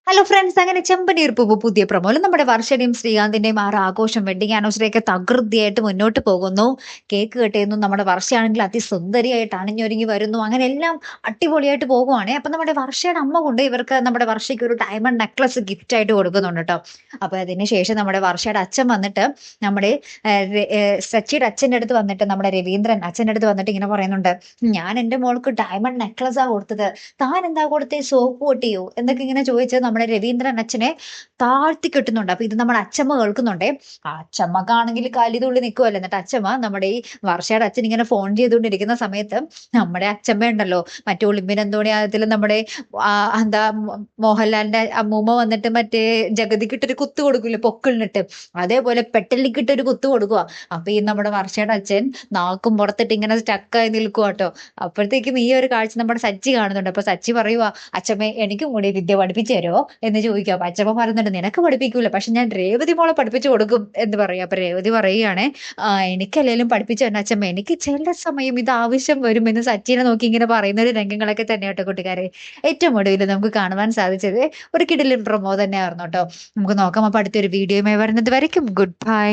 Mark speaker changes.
Speaker 1: Hello friends, അങ്ങനെ ചെമ്പനീർപ്പൂവ് പുതിയ പ്രൊമോയിൽ നമ്മുടെ വർഷയുടെയും ശ്രീകാന്തിന്റെയും ആഘോഷം വെഡിങ് ആനിവേഴ്സറിയൊക്കെ തകൃതിയായിട്ട് മുന്നോട്ട് പോകുന്നു. കേക്ക് കട്ട് നമ്മുടെ വർഷയാണെങ്കിൽ അതിസുന്ദരിയായിട്ട് അണിഞ്ഞൊരുങ്ങി വരുന്നു. അങ്ങനെ എല്ലാം അടിപൊളിയായിട്ട് പോകുവാണേ. അപ്പൊ നമ്മുടെ വർഷയുടെ അമ്മ കൊണ്ട് ഇവർക്ക് നമ്മുടെ വർഷയ്ക്ക് ഒരു ഡയമണ്ട് നെക്ലസ് ഗിഫ്റ്റ് ആയിട്ട് കൊടുക്കുന്നുണ്ട് കേട്ടോ. അപ്പൊ അതിന് ശേഷം നമ്മുടെ വർഷയുടെ അച്ഛൻ വന്നിട്ട് നമ്മുടെ സച്ചിയുടെ അച്ഛൻ്റെ അടുത്ത് വന്നിട്ട് നമ്മുടെ രവീന്ദ്രൻ അച്ഛൻ്റെ അടുത്ത് വന്നിട്ട് ഇങ്ങനെ പറയുന്നുണ്ട്, ഞാൻ എൻ്റെ മോൾക്ക് ഡയമണ്ട് നെക്ലസാ കൊടുത്തത്, താൻ എന്താ കൊടുത്തേ, സോപ്പ് പൊട്ടിയോ എന്നൊക്കെ ഇങ്ങനെ ചോദിച്ച് നമ്മുടെ രവീന്ദ്രൻ അച്ഛനെ താഴ്ത്തി കെട്ടുന്നുണ്ട്. അപ്പൊ ഇത് നമ്മുടെ അച്ഛമ്മ കേൾക്കുന്നുണ്ടേ. ആ അച്ഛമ്മക്കാണെങ്കിൽ കലിതുള്ളി നിൽക്കുമല്ലോ. എന്നിട്ട് അച്ഛമ്മ നമ്മുടെ ഈ വർഷയുടെ അച്ഛൻ ഇങ്ങനെ ഫോൺ ചെയ്തുകൊണ്ടിരിക്കുന്ന സമയത്ത് നമ്മുടെ അച്ഛമ്മ ഉണ്ടല്ലോ, മറ്റേ ഒളിമ്പിനെന്തോണി അതിൽ നമ്മുടെ എന്താ മോഹൻലാലിന്റെ അമ്മൂമ്മ വന്നിട്ട് മറ്റേ ജഗതിക്കിട്ടൊരു കുത്ത് കൊടുക്കൂല്ലേ പൊക്കിളിനിട്ട്, അതേപോലെ പെട്ടലിക്കിട്ടൊരു കുത്ത് കൊടുക്കുക. അപ്പൊ ഈ നമ്മുടെ വർഷയുടെ അച്ഛൻ നാക്കും പുറത്തിട്ട് ഇങ്ങനെ സ്റ്റക്കായി നിൽക്കുക കേട്ടോ. അപ്പോഴത്തേക്കും ഈ ഒരു കാഴ്ച നമ്മുടെ സച്ചി കാണുന്നുണ്ട്. അപ്പൊ സച്ചി പറയുക, അച്ഛമ്മ എനിക്കും കൂടി വിദ്യ പഠിപ്പിച്ചു തരുമോ എന്ന് ചോദിക്കുക. അപ്പൊ അച്ഛമ്മ പറയുന്നുണ്ട്, നിനക്ക് പഠിപ്പിക്കൂല, പക്ഷെ ഞാൻ രേവതി മോളെ പഠിപ്പിച്ചു കൊടുക്കും എന്ന് പറയും. അപ്പൊ രേവതി പറയുകയാണെ, എനിക്കല്ലേലും പഠിപ്പിച്ചു തന്നെ അച്ഛമ്മ, എനിക്ക് ചില സമയം ഇത് ആവശ്യം വരും എന്ന് സച്ചിനെ നോക്കി ഇങ്ങനെ പറയുന്ന ഒരു രംഗങ്ങളൊക്കെ തന്നെ കേട്ടോ കൂട്ടുകാരെ. ഏറ്റവും ഒടുവിൽ നമുക്ക് കാണുവാൻ സാധിച്ചത് ഒരു കിടിലൻ പ്രൊമോ തന്നെയായിരുന്നു കേട്ടോ. നമുക്ക് നോക്കാം. അപ്പൊ അടുത്തൊരു വീഡിയോയുമായി വരുന്നത് വരയ്ക്കും ഗുഡ് ബൈ.